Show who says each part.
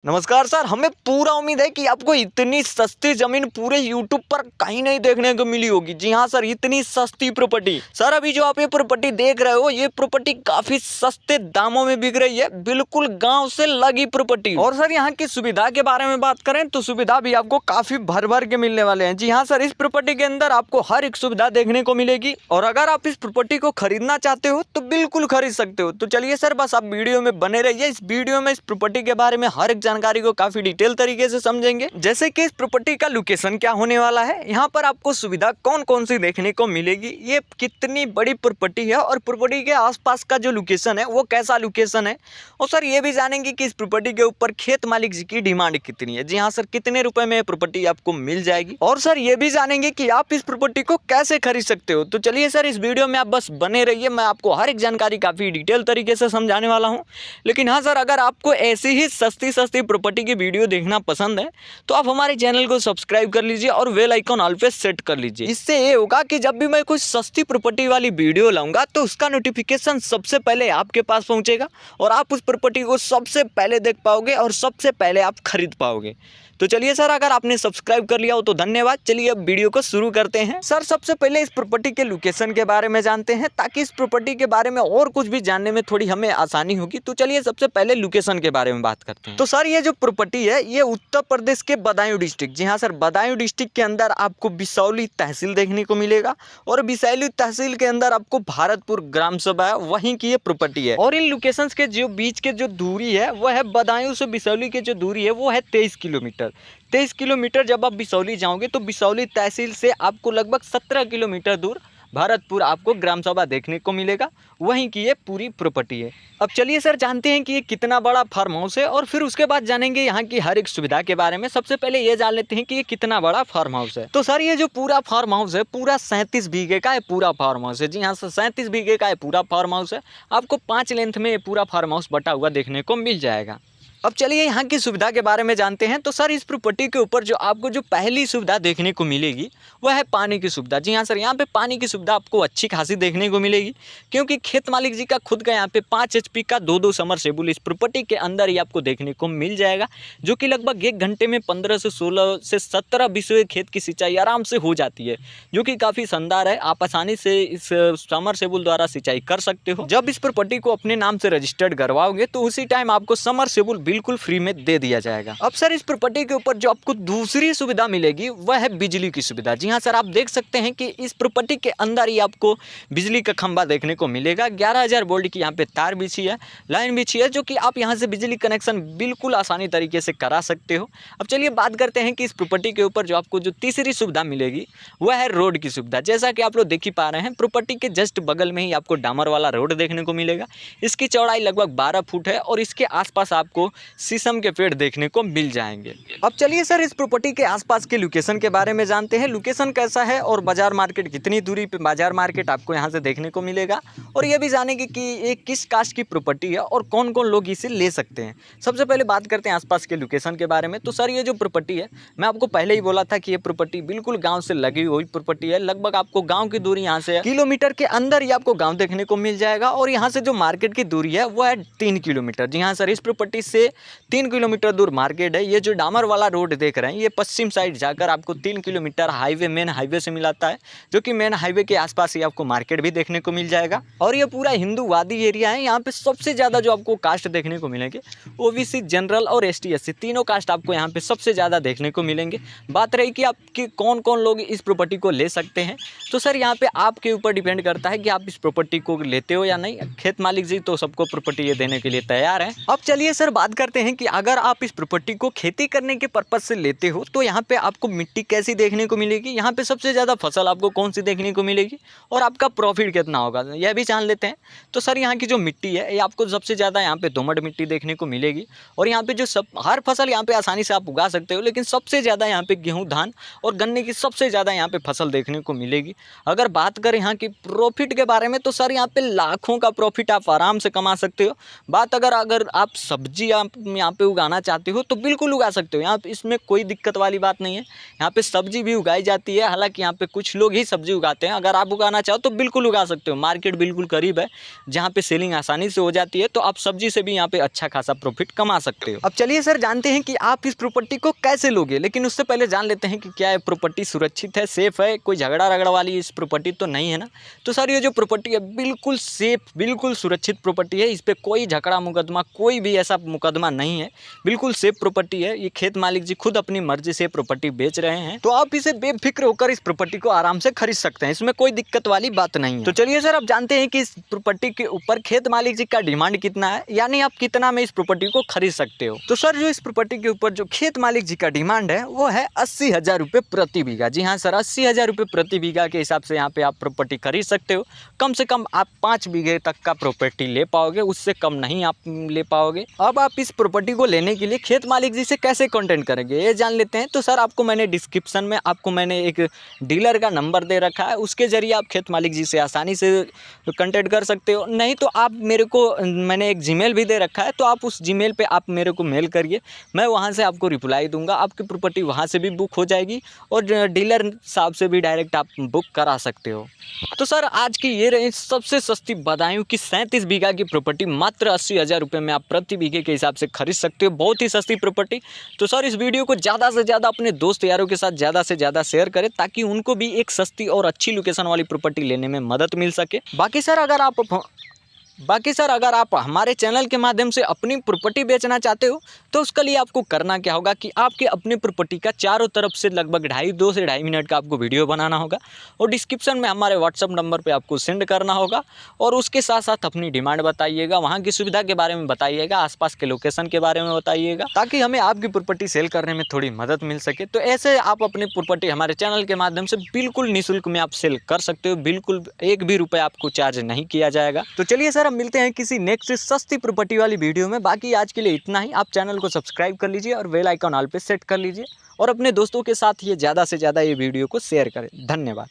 Speaker 1: नमस्कार सर, हमें पूरा उम्मीद है कि आपको इतनी सस्ती जमीन पूरे यूट्यूब पर कहीं नहीं देखने को मिली होगी। जी हाँ सर, इतनी सस्ती प्रॉपर्टी। सर अभी जो आप ये प्रॉपर्टी देख रहे हो, ये प्रॉपर्टी काफी सस्ते दामों में बिक रही है, बिल्कुल गांव से लगी प्रॉपर्टी। और सर यहाँ की सुविधा के बारे में बात करें तो सुविधा भी आपको काफी भर भर के मिलने वाले हैं। जी हाँ सर, इस प्रॉपर्टी के अंदर आपको हर एक सुविधा देखने को मिलेगी और अगर आप इस प्रॉपर्टी को खरीदना चाहते हो तो बिल्कुल खरीद सकते हो। तो चलिए सर, बस आप वीडियो में बने रहिए। इस वीडियो में इस प्रॉपर्टी के बारे में हर एक जानकारी को काफी डिटेल तरीके से समझेंगे, जैसे कि इस प्रॉपर्टी का लोकेशन क्या होने वाला है, यहाँ पर आपको सुविधा कौन कौन सी देखने को मिलेगी, ये कितनी बड़ी प्रॉपर्टी है और प्रॉपर्टी के आसपास का जो लोकेशन है वो कैसा लोकेशन है। और सर ये भी जानेंगे कि इस प्रॉपर्टी के ऊपर खेत मालिक जी की डिमांड कितनी है। जी हाँ सर, कितने रुपए में प्रॉपर्टी आपको मिल जाएगी। और सर ये भी जानेंगे कि आप इस प्रॉपर्टी को कैसे खरीद सकते हो। तो चलिए सर, इस वीडियो में आप बस बने रहिए, मैं आपको हर एक जानकारी काफी डिटेल तरीके से समझाने वाला हूँ। लेकिन हाँ सर, अगर आपको ऐसी ही सस्ती प्रॉपर्टी की वीडियो देखना पसंद है तो आप हमारे चैनल को सब्सक्राइब कर लीजिए और बेल आइकॉन ऑल पे सेट कर लीजिए। इससे ये होगा कि जब भी मैं कुछ सस्ती प्रॉपर्टी वाली वीडियो लाऊंगा तो उसका नोटिफिकेशन सबसे पहले आपके पास पहुंचेगा और आप उस प्रॉपर्टी को सबसे पहले देख पाओगे और सबसे पहले आप खरीद पाओगे। तो चलिए सर, अगर आपने सब्सक्राइब कर लिया हो तो धन्यवाद। चलिए अब वीडियो को शुरू करते हैं। सर सबसे पहले इस प्रॉपर्टी के लोकेशन के बारे में जानते हैं, ताकि इस प्रॉपर्टी के बारे में और कुछ भी जानने में थोड़ी हमें आसानी होगी। तो चलिए सबसे पहले लोकेशन के बारे में बात करते हैं। तो सर ये जो प्रॉपर्टी है ये उत्तर प्रदेश के बदायूं डिस्ट्रिक्ट, जी हाँ सर, बदायूं डिस्ट्रिक्ट के अंदर आपको बिसौली तहसील देखने को मिलेगा और बिसौली तहसील के अंदर आपको भारतपुर ग्राम सभा है, वहीं की ये प्रॉपर्टी है। और इन लोकेशंस के जो बीच के जो दूरी है वह है, बदायूं से बिसौली की जो दूरी है वो है 23 किलोमीटर। 23 किलोमीटर जब आप बिसौली जाओगे तो बिसौली तहसील से आपको लगभग 17 किलोमीटर दूर भारतपुर आपको ग्राम सभा देखने को मिलेगा, वहीं की ये पूरी प्रॉपर्टी है। अब चलिए सर जानते हैं कि ये कितना बड़ा फार्म हाउस है और फिर उसके बाद जानेंगे यहाँ की हर एक सुविधा के बारे में। सबसे पहले ये जान लेते हैं कि ये कितना बड़ा फार्म हाउस है। तो सर ये जो पूरा फार्म हाउस है पूरा 37 बीघे का है पूरा फार्म हाउस है। जी हाँ सर, 37 बीघे का है पूरा फार्म हाउस है। आपको 5 लेंथ में ये पूरा फार्म हाउस बटा हुआ देखने को मिल जाएगा। अब चलिए यहाँ की सुविधा के बारे में जानते हैं। तो सर इस प्रॉपर्टी के ऊपर जो आपको जो पहली सुविधा देखने को मिलेगी वह है पानी की सुविधा। जी हाँ सर, यहाँ पे पानी की सुविधा आपको अच्छी खासी देखने को मिलेगी, क्योंकि खेत मालिक जी का खुद का यहाँ पे 5 HP का 2 समरसेबुल इस प्रॉपर्टी के अंदर ही आपको देखने को मिल जाएगा, जो कि लगभग 1 घंटे में 15 से 16 से 17 बीसवे खेत की सिंचाई आराम से हो जाती है, जो कि काफ़ी शानदार है। आप आसानी से इस समरसेबुल द्वारा सिंचाई कर सकते हो। जब इस प्रॉपर्टी को अपने नाम से रजिस्टर्ड करवाओगे तो उसी टाइम आपको समरसेबुल बिल्कुल फ्री में दे दिया जाएगा। अब सर इस प्रॉपर्टी के ऊपर जो आपको दूसरी सुविधा मिलेगी वह है बिजली की सुविधा। जी हाँ सर, आप देख सकते हैं कि इस प्रॉपर्टी के अंदर ही आपको बिजली का खंभा देखने को मिलेगा। 11,000 वोल्ट की यहाँ पे तार बिछी है, लाइन बिछी है, जो कि आप यहाँ से बिजली कनेक्शन बिल्कुल आसानी तरीके से करा सकते हो। अब चलिए बात करते हैं कि इस प्रॉपर्टी के ऊपर जो आपको जो तीसरी सुविधा मिलेगी वह है रोड की सुविधा। जैसा कि आप लोग देख ही पा रहे हैं, प्रॉपर्टी के जस्ट बगल में ही आपको डामर वाला रोड देखने को मिलेगा। इसकी चौड़ाई लगभग 12 फुट है और इसके आसपास आपको शीशम के पेड़ देखने को मिल जाएंगे। अब चलिए सर इस प्रॉपर्टी के आसपास के लोकेशन के बारे में जानते हैं। लोकेशन कैसा है और बाजार मार्केट कितनी दूरी पे बाजार मार्केट आपको यहाँ से देखने को मिलेगा, और ये भी जानेंगे कि ये किस कास्ट की प्रॉपर्टी है और कौन कौन लोग इसे ले सकते हैं। सबसे पहले बात करते हैं आसपास के लोकेशन के बारे में। तो सर ये जो प्रॉपर्टी है, मैं आपको पहले ही बोला था कि ये प्रॉपर्टी बिल्कुल गाँव से लगी हुई प्रॉपर्टी है। लगभग आपको गाँव की दूरी यहाँ से किलोमीटर के अंदर ही आपको गाँव देखने को मिल जाएगा, और यहाँ से जो मार्केट की दूरी है वो है 3 किलोमीटर। जी हाँ सर, इस प्रॉपर्टी से 3 किलोमीटर दूर मार्केट है। ये जो डामर वाला रोड देख रहे हैं ये पश्चिम साइड जाकर आपको 3 किलोमीटर हाईवे मेन हाईवे से मिलाता है, जो कि मेन हाईवे के आसपास ही आपको मार्केट भी देखने को मिल जाएगा। और ये पूरा हिंदूवादी एरिया है। यहाँ पे सबसे ज़्यादा जो आपको कास्ट देखने को मिलेंगे OBC, जनरल और ST SC तीनों कास्ट आपको यहाँ पे सबसे ज़्यादा देखने को मिलेंगे। बात रही कि आपके कौन कौन लोग इस प्रॉपर्टी को ले सकते हैं, तो सर यहाँ पे आपके ऊपर डिपेंड करता है कि आप इस प्रॉपर्टी को लेते हो या नहीं। खेत मालिक जी तो सबको प्रॉपर्टी ये देने के लिए तैयार है। अब चलिए सर बात करते हैं कि अगर आप इस प्रॉपर्टी को खेती करने के पर्पज से लेते हो तो यहाँ पे आपको मिट्टी कैसी देखने को मिलेगी, यहाँ पे सबसे ज़्यादा फसल आपको कौन सी देखने को मिलेगी और आपका प्रॉफिट कितना होगा, यह भी जान लेते हैं। तो सर यहाँ की जो मिट्टी है ये आपको सबसे ज़्यादा यहाँ पे दोमट मिट्टी देखने को मिलेगी, और यहाँ पे जो हर फसल यहाँ पे आसानी से आप उगा सकते हो, लेकिन सबसे ज़्यादा यहाँ पे गेहूँ, धान और गन्ने की सबसे ज़्यादा यहाँ पे फसल देखने को मिलेगी। अगर बात करें यहाँ की प्रॉफिट के बारे में तो सर यहाँ पे लाखों का प्रॉफिट आप आराम से कमा सकते हो। बात अगर आप सब्जी या आप यहाँ पे उगाना चाहते हो तो बिल्कुल उगा सकते हो। यहाँ पे इसमें कोई दिक्कत वाली बात नहीं है। यहाँ पे सब्जी भी उगाई जाती है, हालांकि यहाँ पे कुछ लोग ही सब्जी उगाते हैं। अगर आप उगाना चाहो तो बिल्कुल उगा सकते हो। मार्केट बिल्कुल करीब है जहाँ पे सेलिंग आसानी से हो जाती है, तो आप सब्जी से भी यहाँ पे अच्छा खासा प्रॉफिट कमा सकते हो। अब चलिए सर जानते हैं कि आप इस प्रॉपर्टी को कैसे लोगे, लेकिन उससे पहले जान लेते हैं कि क्या ये प्रॉपर्टी सुरक्षित है, सेफ है, कोई झगड़ा रगड़ा वाली इस प्रॉपर्टी तो नहीं है ना। तो सर ये जो प्रॉपर्टी है बिल्कुल सेफ, बिल्कुल सुरक्षित प्रॉपर्टी है। इस पर कोई झगड़ा मुकदमा, कोई भी ऐसा मुकदमा नहीं है। बिल्कुल सेफ प्रॉपर्टी है। ये खेत मालिक जी खुद अपनी मर्जी से प्रॉपर्टी बेच रहे हैं, तो आप इसे बेफिक्र होकर इस प्रॉपर्टी को आराम से खरीद सकते हैं। इसमें कोई दिक्कत वाली बात नहीं है। तो चलिए सर, आप जानते हैं कि इस प्रॉपर्टी के ऊपर खेत मालिक जी का डिमांड कितना है, यानी आप कितना में इस प्रॉपर्टी को खरीद सकते हो। तो सर जो इस प्रॉपर्टी के ऊपर जो खेत मालिक जी का डिमांड है वो है 80,000 रुपये प्रति बीघा। जी हाँ सर, 80,000 रुपये प्रति बीघा के हिसाब से यहाँ पे आप प्रॉपर्टी खरीद सकते हो। कम से कम आप 5 बीघे तक का प्रॉपर्टी ले पाओगे, उससे कम नहीं आप ले पाओगे। अब आप इस प्रॉपर्टी को लेने के लिए खेत मालिक जी से कैसे कॉन्टेक्ट करेंगे ये जान लेते हैं। तो सर आपको मैंने डिस्क्रिप्शन में एक डीलर का नंबर दे रखा है, उसके जरिए आप खेत मालिक जी से आसानी से कॉन्टेक्ट कर सकते हो। नहीं तो आप मैंने एक जीमेल भी दे रखा है, तो आप उस जीमेल पे आप मेरे को मेल करिए, मैं वहाँ से आपको रिप्लाई दूंगा। आपकी प्रॉपर्टी वहाँ से भी बुक हो जाएगी और डीलर साहब से भी डायरेक्ट आप बुक करा सकते हो। तो सर आज की ये रही सबसे सस्ती बदायूं की 37 बीघा की प्रॉपर्टी, मात्र 80,000 रुपये में आप प्रति बीघे के हिसाब से खरीद सकते हो। बहुत ही सस्ती प्रॉपर्टी। तो सर इस वीडियो को ज़्यादा से ज़्यादा अपने दोस्त यारों के साथ ज़्यादा से ज़्यादा शेयर करें, ताकि उनको भी एक सस्ती और अच्छी लोकेशन वाली प्रॉपर्टी लेने में मदद मिल सके। बाकी सर अगर आप हमारे चैनल के माध्यम से अपनी प्रॉपर्टी बेचना चाहते हो तो उसके लिए आपको करना क्या होगा कि आपके अपनी प्रॉपर्टी का चारों तरफ से लगभग 2 से 2.5 मिनट का आपको वीडियो बनाना होगा और डिस्क्रिप्शन में हमारे व्हाट्सअप नंबर पे आपको सेंड करना होगा। और उसके साथ साथ अपनी डिमांड बताइएगा, वहाँ की सुविधा के बारे में बताइएगा, आसपास के लोकेशन के बारे में बताइएगा, ताकि हमें आपकी प्रॉपर्टी सेल करने में थोड़ी मदद मिल सके। तो ऐसे आप अपनी प्रॉपर्टी हमारे चैनल के माध्यम से बिल्कुल निःशुल्क में आप सेल कर सकते हो। बिल्कुल 1 भी रुपये आपको चार्ज नहीं किया जाएगा। तो चलिए सर, मिलते हैं किसी नेक्स्ट सस्ती प्रॉपर्टी वाली वीडियो में। बाकी आज के लिए इतना ही। आप चैनल को सब्सक्राइब कर लीजिए और बेल आइकन ऑल पे सेट कर लीजिए और अपने दोस्तों के साथ ये ज़्यादा से ज़्यादा ये वीडियो को शेयर करें। धन्यवाद।